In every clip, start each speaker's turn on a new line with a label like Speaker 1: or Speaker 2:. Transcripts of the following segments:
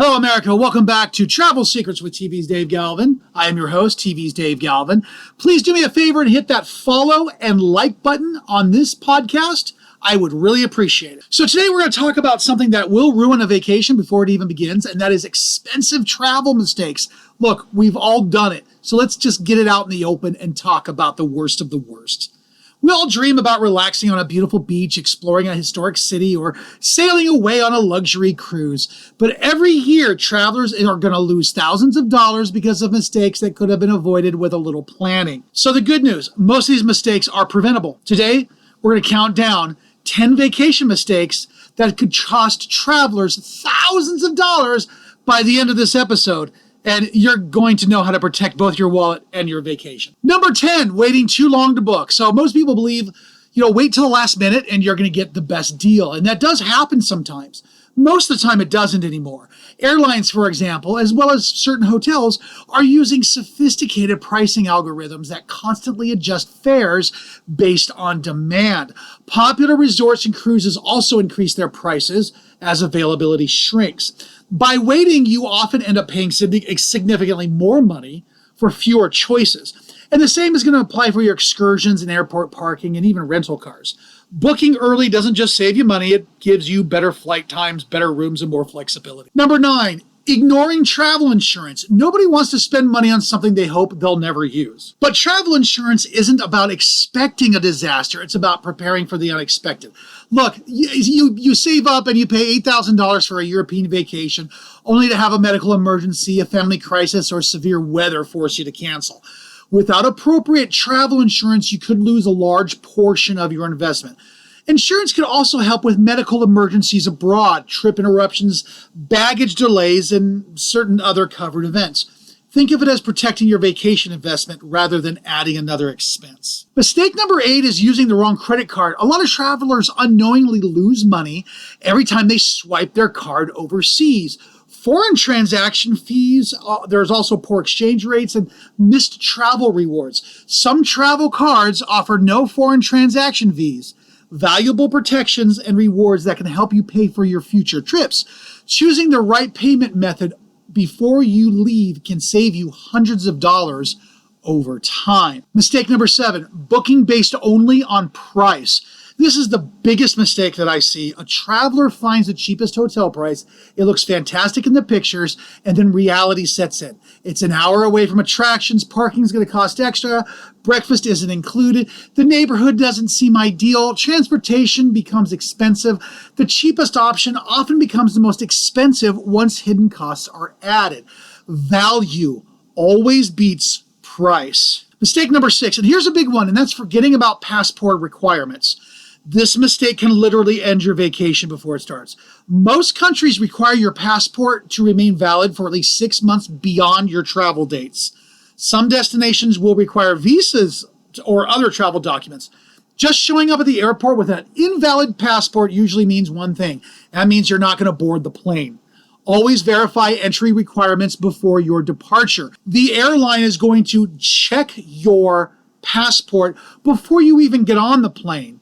Speaker 1: Hello, America. Welcome back to Travel Secrets with TV's Dave Galvin. I am your host, TV's Dave Galvin. Please do me a favor and hit that follow and like button on this podcast. I would really appreciate it. So today we're going to talk about something that will ruin a vacation before it even begins, and that is expensive travel mistakes. Look, we've all done it. So let's just get it out in the open and talk about the worst of the worst. We all dream about relaxing on a beautiful beach, exploring a historic city, or sailing away on a luxury cruise. But every year, travelers are going to lose thousands of dollars because of mistakes that could have been avoided with a little planning. So the good news, most of these mistakes are preventable. Today, we're going to count down 10 vacation mistakes that could cost travelers thousands of dollars by the end of this episode. And you're going to know how to protect both your wallet and your vacation. Number 10, waiting too long to book. So most people believe, wait till the last minute and you're going to get the best deal. And that does happen sometimes. Most of the time it doesn't anymore. Airlines, for example, as well as certain hotels, are using sophisticated pricing algorithms that constantly adjust fares based on demand. Popular resorts and cruises also increase their prices as availability shrinks. By waiting, you often end up paying significantly more money for fewer choices. And the same is going to apply for your excursions and airport parking and even rental cars. Booking early doesn't just save you money, it gives you better flight times, better rooms, and more flexibility. Number 9, ignoring travel insurance. Nobody wants to spend money on something they hope they'll never use. But travel insurance isn't about expecting a disaster, it's about preparing for the unexpected. Look, you save up and you pay $8,000 for a European vacation, only to have a medical emergency, a family crisis, or severe weather force you to cancel. Without appropriate travel insurance, you could lose a large portion of your investment. Insurance can also help with medical emergencies abroad, trip interruptions, baggage delays, and certain other covered events. Think of it as protecting your vacation investment rather than adding another expense. Mistake number 8 is using the wrong credit card. A lot of travelers unknowingly lose money every time they swipe their card overseas. Foreign transaction fees, there's also poor exchange rates and missed travel rewards. Some travel cards offer no foreign transaction fees, valuable protections and rewards that can help you pay for your future trips. Choosing the right payment method before you leave can save you hundreds of dollars over time. Mistake number 7, booking based only on price. This is the biggest mistake that I see. A traveler finds the cheapest hotel price. It looks fantastic in the pictures, and then reality sets in. It's an hour away from attractions, parking's going to cost extra, breakfast isn't included, the neighborhood doesn't seem ideal, transportation becomes expensive. The cheapest option often becomes the most expensive once hidden costs are added. Value always beats price. Mistake number 6, and here's a big one, and that's forgetting about passport requirements. This mistake can literally end your vacation before it starts. Most countries require your passport to remain valid for at least 6 months beyond your travel dates. Some destinations will require visas or other travel documents. Just showing up at the airport with an invalid passport usually means one thing. That means you're not going to board the plane. Always verify entry requirements before your departure. The airline is going to check your passport before you even get on the plane.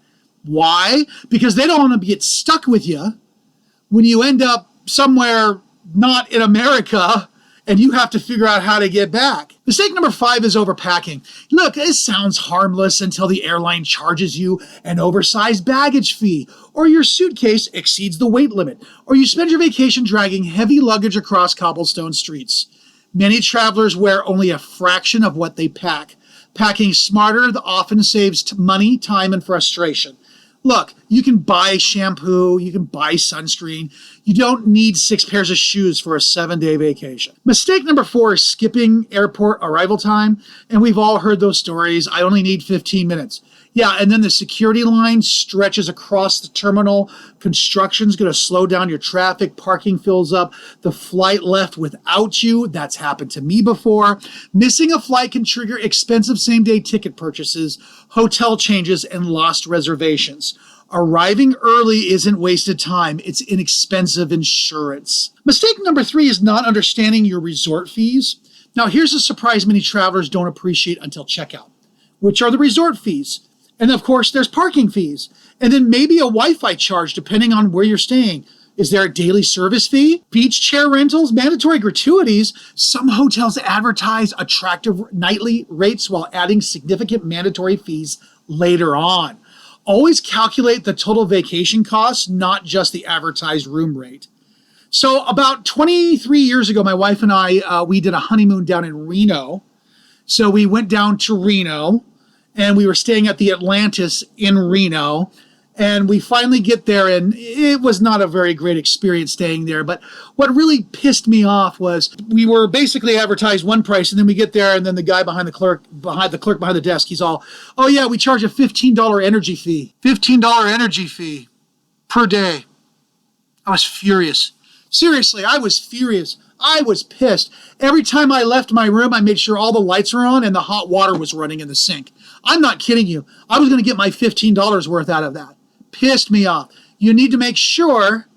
Speaker 1: Why? Because they don't want to get stuck with you when you end up somewhere not in America and you have to figure out how to get back. Mistake number 5 is overpacking. Look, it sounds harmless until the airline charges you an oversized baggage fee, or your suitcase exceeds the weight limit, or you spend your vacation dragging heavy luggage across cobblestone streets. Many travelers wear only a fraction of what they pack. Packing smarter often saves money, time, and frustration. Look, you can buy shampoo, you can buy sunscreen. You don't need 6 pairs of shoes for a 7-day vacation. Mistake number 4 is skipping airport arrival time. And we've all heard those stories. I only need 15 minutes. Yeah, and then the security line stretches across the terminal. Construction's going to slow down your traffic. Parking fills up. The flight left without you. That's happened to me before. Missing a flight can trigger expensive same-day ticket purchases, hotel changes, and lost reservations. Arriving early isn't wasted time. It's inexpensive insurance. Mistake number 3 is not understanding your resort fees. Now, here's a surprise many travelers don't appreciate until checkout, which are the resort fees. And of course, there's parking fees. And then maybe a Wi-Fi charge, depending on where you're staying. Is there a daily service fee? Beach chair rentals, mandatory gratuities. Some hotels advertise attractive nightly rates while adding significant mandatory fees later on. Always calculate the total vacation costs, not just the advertised room rate. So about 23 years ago, my wife and I, we did a honeymoon down in Reno. So we went down to Reno and we were staying at the Atlantis in Reno. And we finally get there, and it was not a very great experience staying there. But what really pissed me off was we were basically advertised one price, and then we get there, and then the guy behind the desk, he's all, "Oh yeah, we charge a $15 energy fee. $15 energy fee per day." I was furious. Seriously, I was furious. I was pissed. Every time I left my room, I made sure all the lights were on and the hot water was running in the sink. I'm not kidding you. I was going to get my $15 worth out of that. Pissed me off. You need to make sure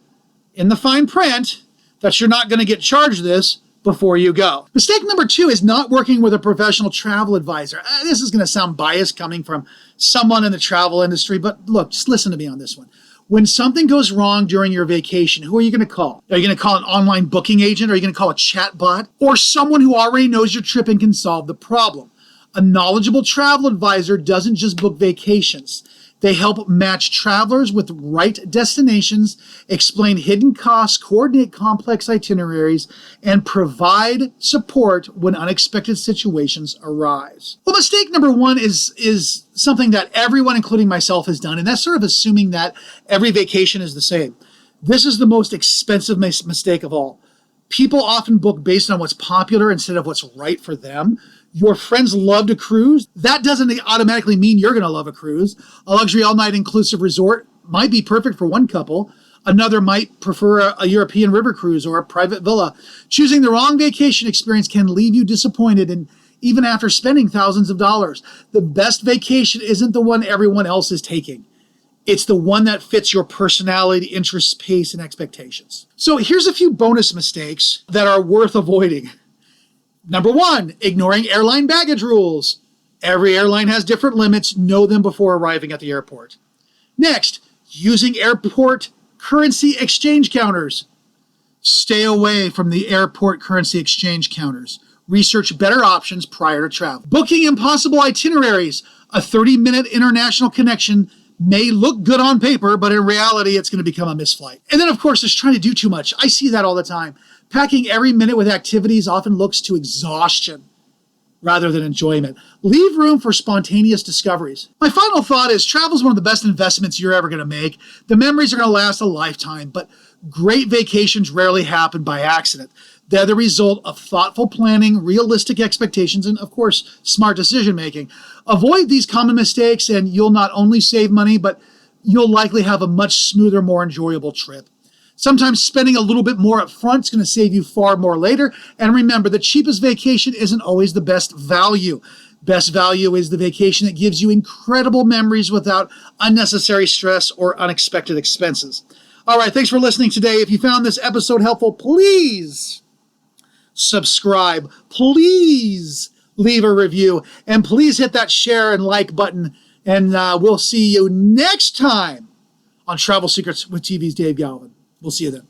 Speaker 1: in the fine print that you're not going to get charged this before you go. Mistake number 2 is not working with a professional travel advisor. This is going to sound biased coming from someone in the travel industry, but look, just listen to me on this one. When something goes wrong during your vacation, who are you going to call? Are you going to call an online booking agent? Are you going to call a chat bot? Or someone who already knows your trip and can solve the problem? A knowledgeable travel advisor doesn't just book vacations. They help match travelers with right destinations, explain hidden costs, coordinate complex itineraries, and provide support when unexpected situations arise. Well, mistake number 1 is something that everyone, including myself, has done, and that's sort of assuming that every vacation is the same. This is the most expensive mistake of all. People often book based on what's popular instead of what's right for them. Your friends love to cruise. That doesn't automatically mean you're going to love a cruise. A luxury all-night inclusive resort might be perfect for one couple. Another might prefer a European river cruise or a private villa. Choosing the wrong vacation experience can leave you disappointed, and even after spending thousands of dollars. The best vacation isn't the one everyone else is taking. It's the one that fits your personality, interests, pace, and expectations. So here's a few bonus mistakes that are worth avoiding. Number 1, ignoring airline baggage rules. Every airline has different limits. Know them before arriving at the airport. Next, using airport currency exchange counters. Stay away from the airport currency exchange counters. Research better options prior to travel. Booking impossible itineraries. A 30-minute international connection may look good on paper, but in reality, it's going to become a missed flight. And then, of course, there's trying to do too much. I see that all the time. Packing every minute with activities often looks to exhaustion rather than enjoyment. Leave room for spontaneous discoveries. My final thought is travel is one of the best investments you're ever going to make. The memories are going to last a lifetime, but great vacations rarely happen by accident. They're the result of thoughtful planning, realistic expectations, and of course, smart decision making. Avoid these common mistakes and you'll not only save money, but you'll likely have a much smoother, more enjoyable trip. Sometimes spending a little bit more up front is going to save you far more later. And remember, the cheapest vacation isn't always the best value. Best value is the vacation that gives you incredible memories without unnecessary stress or unexpected expenses. All right, thanks for listening today. If you found this episode helpful, please subscribe. Please leave a review. And please hit that share and like button. And we'll see you next time on Travel Secrets with TV's Dave Galvin. We'll see you then.